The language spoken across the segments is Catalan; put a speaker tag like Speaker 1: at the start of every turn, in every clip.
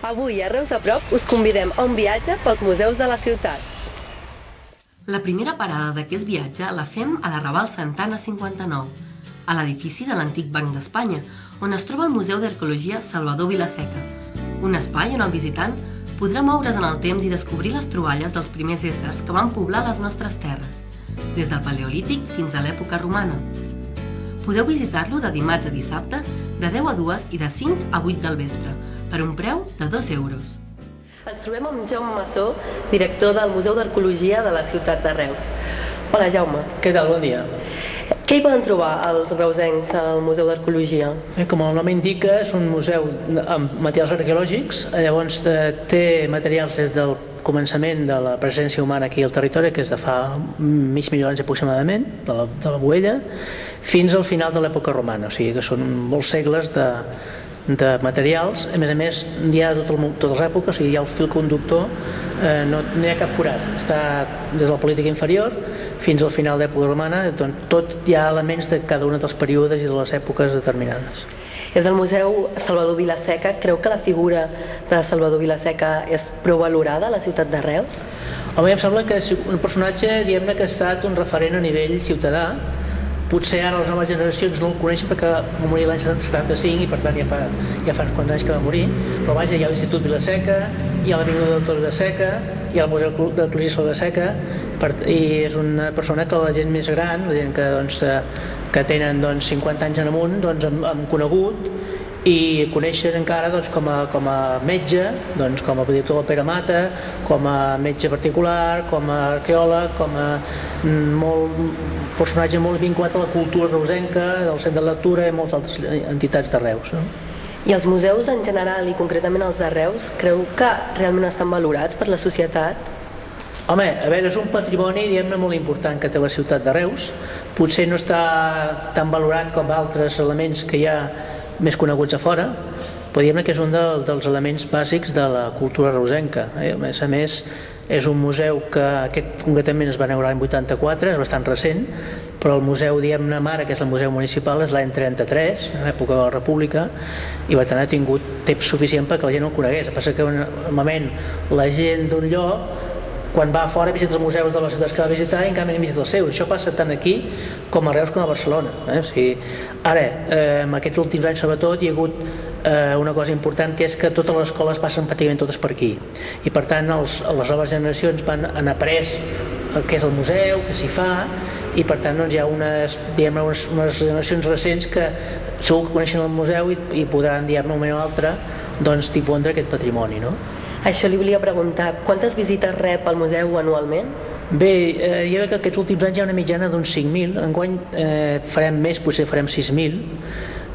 Speaker 1: Avui, a Reus a prop, us convidem a un viatge pels museus de la ciutat.
Speaker 2: La primera parada d'aquest viatge la fem a la Raval Santana 59, a l'edifici de l'antic Banc d'Espanya, on es troba el Museu d'Arqueologia Salvador Vilaseca, un espai on el visitant podrà moure's en el temps i descobrir les troballes dels primers éssers que van poblar les nostres terres, des del Paleolític fins a l'època romana. Podeu visitar-lo de dimarts a dissabte, de 10 a 2 i de 5 a 8 del vespre, per un preu de 2 euros.
Speaker 1: Ens trobem amb Jaume Massó, director del Museu d'Arqueologia de la ciutat de Reus. Hola, Jaume.
Speaker 3: Què tal? Bon dia.
Speaker 1: Què hi poden trobar els reusencs al Museu d'Arqueologia?
Speaker 3: Com el nom indica, és un museu amb materials arqueològics, llavors té materials des del començament de la presència humana aquí al territori, que és de fa mig milió d'anys aproximadament, de la Boella, fins al final de l'època romana, o sigui que són molts segles de materials. A més, hi ha totes les èpoques, o sigui, hi ha el fil conductor, no hi ha cap forat, està des de la política inferior fins al final d'època romana, tot hi ha elements de cada un dels períodes i de les èpoques determinades.
Speaker 1: És el Museu Salvador Vilaseca. Creu que la figura de Salvador Vilaseca és prou valorada a la ciutat de Reus?
Speaker 3: Home, em sembla que és un personatge, diguem-ne, que ha estat un referent a nivell ciutadà. Potser ara les noves generacions no el coneixen perquè va morir l'any 75 i per tant ja fa uns quants anys que va morir, però vaja, hi ha l'Institut Vilaseca, hi ha l'Avinguda del Doctor Vilaseca, hi ha el Museu d'Arqueologia Vilaseca, i és una persona que la gent més gran, la gent que tenen 50 anys en amunt, han conegut i coneixen encara com a metge, com a director del Pere Mata, com a metge particular, com a arqueòleg, com a personatge molt vinculat a la cultura reusenca, del Centre de Lectura i moltes altres entitats de Reus.
Speaker 1: I els museus en general, i concretament els de Reus, creu que realment estan valorats per la societat?
Speaker 3: Home, a veure, és un patrimoni, diguem-ne, molt important que té la ciutat de Reus. Potser no està tan valorat com altres elements que hi ha més coneguts a fora, però diguem-ne que és un dels elements bàsics de la cultura reusenca. A més, és un museu que aquest concretament es va inaugurar l'any 84, és bastant recent, però el museu, diguem-ne, mare, que és el museu municipal, és l'any 33, en l'època de la República, i per tant ha tingut temps suficient perquè la gent no el conegués. El que passa que normalment la gent d'un lloc, quan va a fora, visita els museus de les ciutats que va visitar i en canvi no visita els seus. Això passa tant aquí com a Reus com a Barcelona. Ara, en aquests últims anys sobretot hi ha hagut una cosa important, que és que totes les escoles passen pràcticament totes per aquí i per tant les noves generacions han après què és el museu, què s'hi fa, i per tant hi ha unes generacions recents que segur que coneixen el museu i podran, un moment o altre, difondre aquest patrimoni.
Speaker 1: Això li volia preguntar, quantes visites rep al museu anualment?
Speaker 3: Bé, jo crec que aquests últims anys hi ha una mitjana d'uns 5.000, enguany farem més, potser farem 6.000.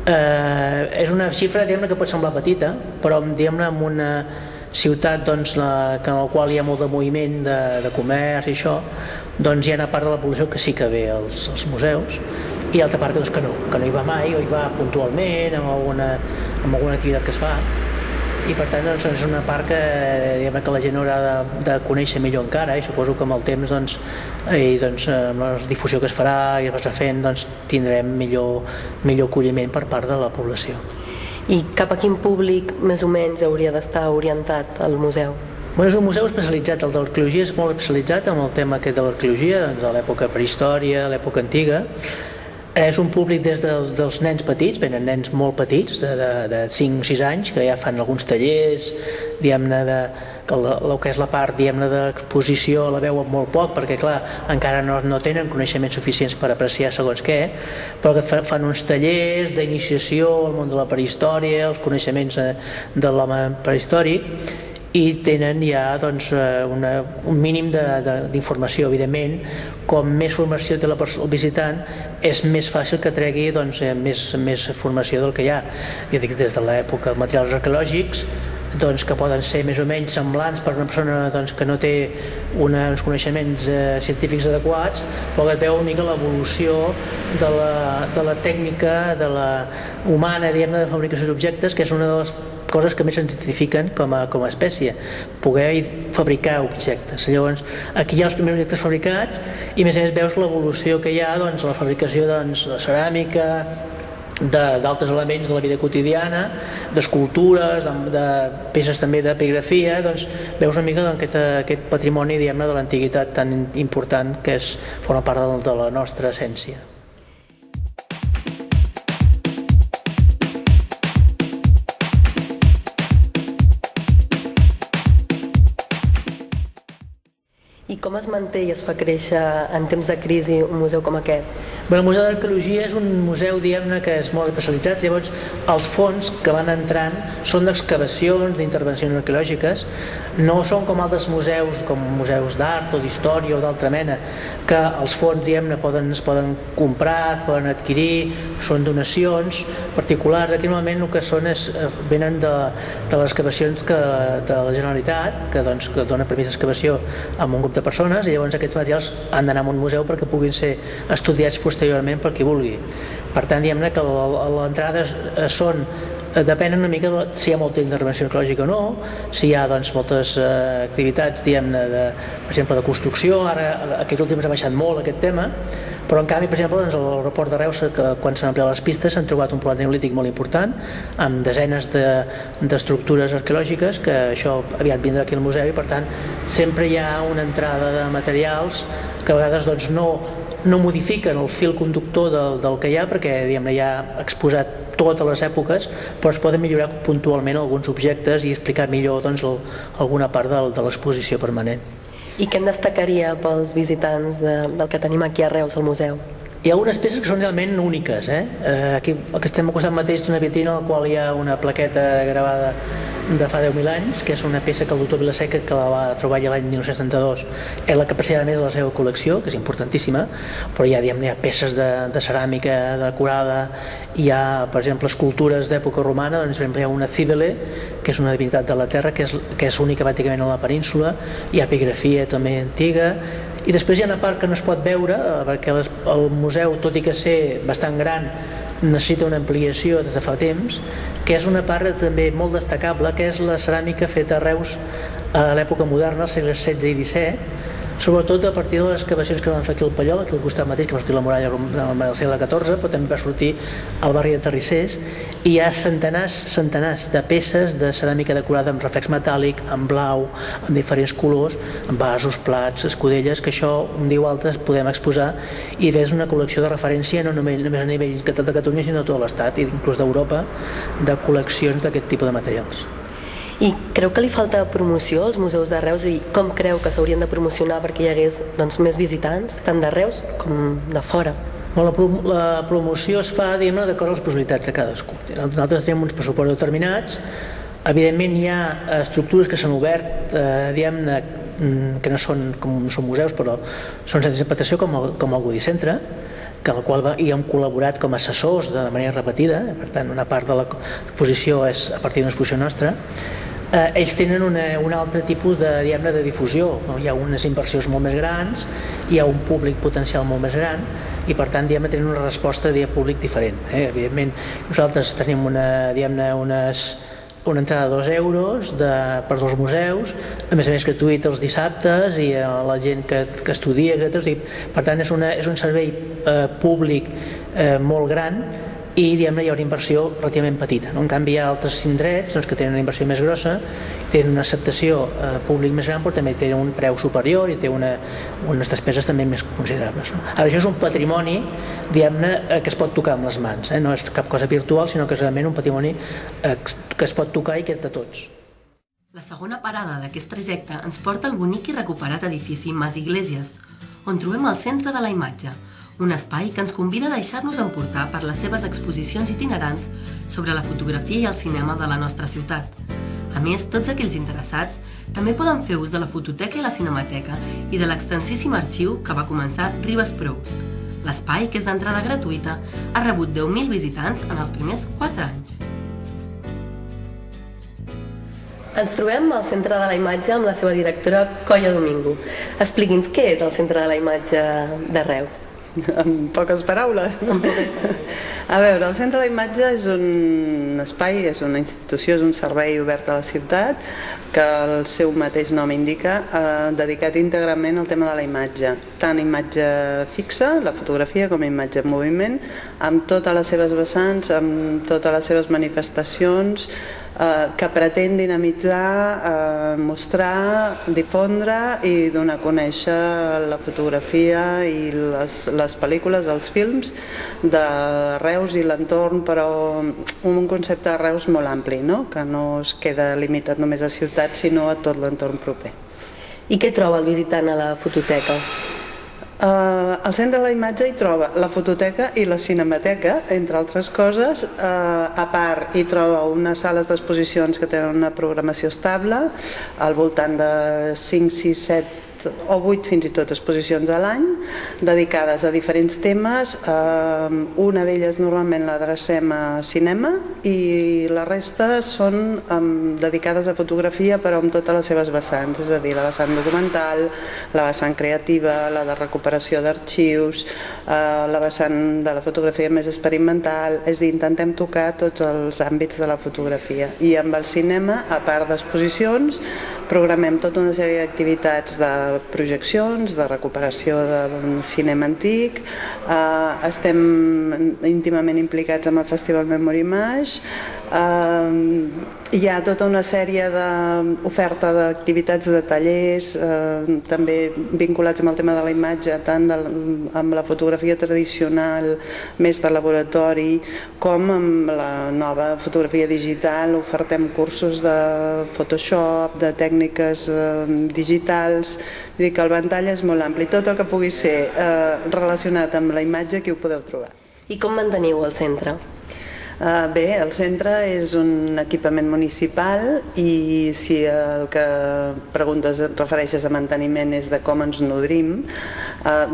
Speaker 3: És una xifra que pot semblar petita, però en una ciutat en la qual hi ha molt de moviment de comerç i això, hi ha una part de la població que sí que ve als museus i altra part que no hi va mai o hi va puntualment amb alguna activitat que es fa, i per tant és una part que la gent haurà de conèixer millor encara, i suposo que amb el temps amb la difusió que es farà i es va fent tindrem millor acolliment per part de la població.
Speaker 1: I cap a quin públic més o menys hauria d'estar orientat el museu?
Speaker 3: És un museu especialitzat, el de l'arqueologia és molt especialitzat en el tema aquest de l'arqueologia, de l'època prehistòria, l'època antiga. És un públic des dels nens petits, venen nens molt petits, de 5 o 6 anys, que ja fan alguns tallers, el que és la part d'exposició la veuen molt poc, perquè clar, encara no tenen coneixements suficients per apreciar segons què, però que fan uns tallers d'iniciació al món de la prehistòria, els coneixements de l'home prehistòric, i tenen ja un mínim d'informació. Evidentment, com més formació té el visitant, és més fàcil que tregui més formació del que hi ha. Jo dic, des de l'època de materials arqueològics, que poden ser més o menys semblants per una persona que no té uns coneixements científics adequats, però que es veu una mica l'evolució de la tècnica humana de fabricació d'objectes, que és una de les coses que més ens identifiquen com a espècie, poder fabricar objectes. Llavors, aquí hi ha els primers objectes fabricats i a més veus l'evolució que hi ha en la fabricació de ceràmica, d'altres elements de la vida quotidiana, d'escultures, de peces també d'epigrafia. Doncs veus una mica aquest patrimoni, diguem-ne, de l'antiguitat tan important que forma part de la nostra essència.
Speaker 1: I com es manté i es fa créixer en temps de crisi un museu com aquest?
Speaker 3: El Museu d'Arqueologia és un museu, diguem-ne, que és molt especialitzat. Llavors, els fons que van entrant són d'excavacions, d'intervencions arqueològiques. No són com altres museus, com museus d'art o d'història o d'altra mena, que els fons, diguem-ne, es poden comprar, es poden adquirir, són donacions particulars. Aquí normalment el que són venen de les excavacions de la Generalitat, que dona permís d'excavació a un grup de persones, i llavors aquests materials han d'anar a un museu perquè puguin ser estudiats posteriorment per qui vulgui. Per tant, diguem-ne que l'entrada depèn una mica de si hi ha molta intervenció arqueològica o no, si hi ha moltes activitats, diguem-ne, per exemple, de construcció. Ara aquests últims ha baixat molt aquest tema, però en canvi, per exemple, a l'aeroport de Reus, quan s'han ampliat les pistes, s'han trobat un poblat neolític molt important, amb desenes d'estructures arqueològiques, que això aviat vindrà aquí al museu, i per tant sempre hi ha una entrada de materials que a vegades no modifiquen el fil conductor del que hi ha, perquè hi ha exposat totes les èpoques, però es poden millorar puntualment alguns objectes i explicar millor alguna part de l'exposició permanent.
Speaker 1: I què en destacaria pels visitants del que tenim aquí a Reus, al museu?
Speaker 3: Hi ha algunes peces que són realment úniques. Aquí estem al costat mateix d'una vitrina en la qual hi ha una plaqueta gravada de fa 10.000 anys, que és una peça que el doctor Vilaseca, que la va trobar ja l'any 1972, és la que aprecia més de la seva col·lecció, que és importantíssima, però hi ha peces de ceràmica decorada, hi ha, per exemple, escultures d'època romana. Doncs, per exemple, hi ha una Cíbele, que és una divinitat de la terra, que és única pràcticament a la península, hi ha epigrafia també antiga, i després hi ha una part que no es pot veure, perquè el museu, tot i que ser bastant gran, necessita una ampliació des de fa temps, que és una part també molt destacable, que és la ceràmica feta a Reus a l'època moderna, als segles XVI i XVII, sobretot a partir de les excavacions que van fer aquí al Pallol, aquí al costat mateix, que va sortir la muralla del segle XIV, però també va sortir al barri de Terrissers, i hi ha centenars de peces de ceràmica decorada amb reflex metàl·lic, amb blau, amb diferents colors, amb vasos, plats, escudelles, que això un dia o altre podem exposar, i és una col·lecció de referència no només a nivell de Catalunya, sinó de tot l'Estat, i inclús d'Europa, de col·leccions d'aquest tipus de materials.
Speaker 1: I creu que li falta promoció als museus de Reus, i com creu que s'haurien de promocionar perquè hi hagués més visitants, tant de Reus com de fora?
Speaker 3: La promoció es fa, diguem-ne, d'acord a les possibilitats de cadascú. Nosaltres tenim uns pressupostos determinats. Evidentment hi ha estructures que s'han obert, diguem-ne, que no són museus, però són centres d'interpretació, com el Goody Centre, que al qual hi hem col·laborat com a assessors de manera repetida. Per tant, una part de l'exposició és a partir d'una exposició nostra. Ells tenen un altre tipus de difusió. Hi ha unes inversions molt més grans, hi ha un públic potencial molt més gran, i per tant tenen una resposta de públic diferent. Evidentment, nosaltres tenim una entrada de 2 euros per als museus, a més gratuïta els dissabtes i a la gent que estudia, etc. Per tant, és un servei públic molt gran, i hi ha una inversió relativament petita. En canvi, hi ha altres indrets que tenen una inversió més grossa, tenen una acceptació públic més gran, però també tenen un preu superior i té unes despeses també més considerables. Ara, això és un patrimoni, diguem-ne, que es pot tocar amb les mans. No és cap cosa virtual, sinó que és realment un patrimoni que es pot tocar i que és de tots.
Speaker 2: La segona parada d'aquest trajecte ens porta al bonic i recuperat edifici Mas Iglesias, on trobem el centre de la imatge, un espai que ens convida a deixar-nos emportar per les seves exposicions itinerants sobre la fotografia i el cinema de la nostra ciutat. A més, tots aquells interessats també poden fer ús de la fototeca i la cinemateca i de l'extensíssim arxiu que va començar Ribes Proust. L'espai, que és d'entrada gratuïta, ha rebut 10.000 visitants en els primers 4 anys.
Speaker 1: Ens trobem al Centre de la Imatge amb la seva directora, Colla Domingo. Expliqui'ns què és el Centre de la Imatge de Reus.
Speaker 4: En poques paraules. A veure, el Centre de la Imatge és un espai, és una institució, és un servei obert a la ciutat que el seu mateix nom indica, dedicat íntegrament al tema de la imatge, tant imatge fixa, la fotografia, com imatge en moviment, amb totes les seves vessants, amb totes les seves manifestacions, que pretén dinamitzar, mostrar, difondre i donar a conèixer la fotografia i les pel·lícules, els films de Reus i l'entorn, però un concepte de Reus molt ampli, no? Que no es queda limitat només a ciutat, sinó a tot l'entorn proper.
Speaker 1: I què troba el visitant a la fototeca?
Speaker 4: Al Centre de la Imatge hi troba la fototeca i la cinemateca, entre altres coses. A part hi troba unes sales d'exposicions que tenen una programació estable, al voltant de 5, 6, 7 o 8 fins i tot exposicions a l'any, dedicades a diferents temes. Una d'elles normalment l'adrecem a cinema i la resta són dedicades a fotografia, però amb totes les seves vessants, és a dir, la vessant documental, la vessant creativa, la de recuperació d'arxius, la vessant de la fotografia més experimental, és a dir, intentem tocar tots els àmbits de la fotografia. I amb el cinema, a part d'exposicions, programem tota una sèrie d'activitats de projeccions, de recuperació de cinema antic, estem íntimament implicats amb el Festival Memory Image, hi ha tota una sèrie d'oferta d'activitats de tallers, també vinculats amb el tema de la imatge, tant amb la fotografia tradicional, més de laboratori, com amb la nova fotografia digital. Ofertem cursos de Photoshop, de tècniques digitals, vull dir que el ventall és molt ampli. Tot el que pugui ser relacionat amb la imatge, aquí ho podeu trobar.
Speaker 1: I com manteniu el centre?
Speaker 4: Bé, el centre és un equipament municipal i si el que preguntes et refereixes a manteniment és de com ens nodrim,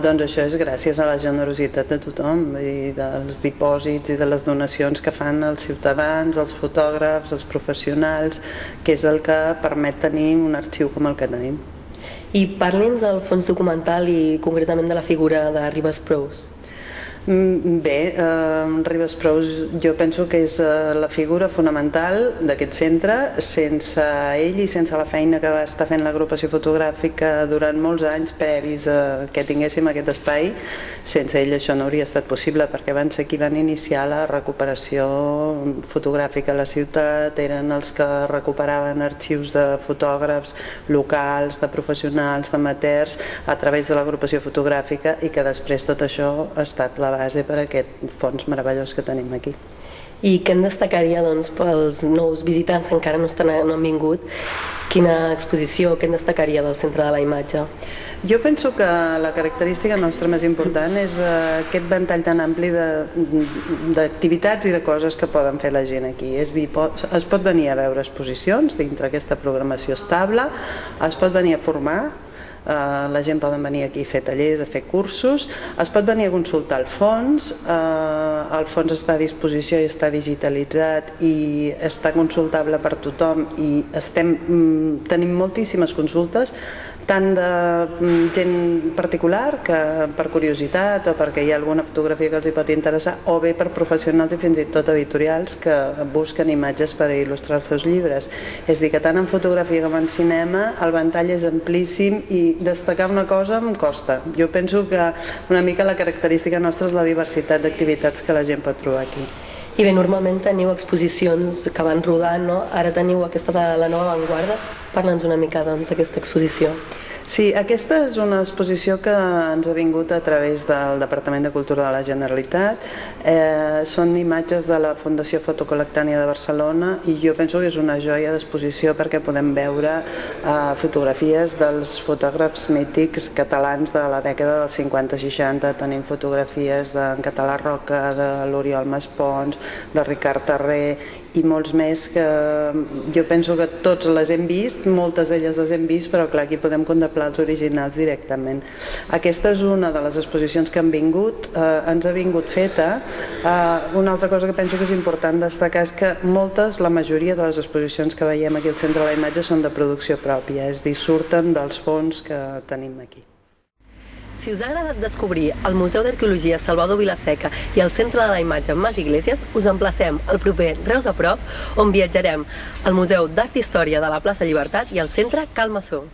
Speaker 4: doncs això és gràcies a la generositat de tothom, i dels dipòsits i de les donacions que fan els ciutadans, els fotògrafs, els professionals, que és el que permet tenir un arxiu com el que tenim.
Speaker 1: I parli'ns del fons documental i concretament de la figura de Ribes Prous.
Speaker 4: Bé, Ribes Prous jo penso que és la figura fonamental d'aquest centre. Sense ell i sense la feina que va estar fent l'agrupació fotogràfica durant molts anys previs a que tinguéssim aquest espai, sense ell això no hauria estat possible, perquè van ser qui van iniciar la recuperació fotogràfica a la ciutat, eren els que recuperaven arxius de fotògrafs locals, de professionals, d'amateurs, a través de l'agrupació fotogràfica, i que després tot això ha estat la base per a aquest fons meravellós que tenim aquí.
Speaker 1: I què en destacaria pels nous visitants que encara no han vingut? Quina exposició, què en destacaria del Centre de la Imatge?
Speaker 4: Jo penso que la característica nostra més important és aquest ventall tan ampli d'activitats i de coses que poden fer la gent aquí. És dir, es pot venir a veure exposicions dintre aquesta programació estable, es pot venir a formar, la gent pot venir aquí a fer tallers, a fer cursos, es pot venir a consultar el fons està a disposició i està digitalitzat i està consultable per tothom, i tenim moltíssimes consultes, tant de gent particular que per curiositat o perquè hi ha alguna fotografia que els hi pot interessar, o bé per professionals i fins i tot editorials que busquen imatges per il·lustrar els seus llibres. És a dir, que tant en fotografia com en cinema el ventall és amplíssim i destacar una cosa em costa. Jo penso que una mica la característica nostra és la diversitat d'activitats que la gent pot trobar aquí.
Speaker 1: I bé, normalment teniu exposicions que van rodant, no? Ara teniu aquesta de la Nova Avantguarda. Parla'ns una mica d'aquesta exposició.
Speaker 4: Sí, aquesta és una exposició que ens ha vingut a través del Departament de Cultura de la Generalitat. Són imatges de la Fundació Fotocol·lectània de Barcelona i jo penso que és una joia d'exposició perquè podem veure fotografies dels fotògrafs mítics catalans de la dècada dels 50-60. Tenim fotografies d'en Català Roca, de l'Oriol Maspons, de Ricard Terré i molts més que jo penso que tots les hem vist, moltes d'elles les hem vist, però clar, aquí podem contemplar els originals directament. Aquesta és una de les exposicions que han vingut, ens ha vingut feta. Una altra cosa que penso que és important destacar és que la majoria de les exposicions que veiem aquí al Centre de la Imatge són de producció pròpia, és a dir, surten dels fons que tenim aquí.
Speaker 1: Si us ha agradat descobrir el Museu d'Arqueologia Salvador Vilaseca i el Centre de la Imatge Mas Iglesias, us emplacem al proper Reus a prop, on viatjarem al Museu d'Art i Història de la plaça Llibertat i al Centre Cal Massó.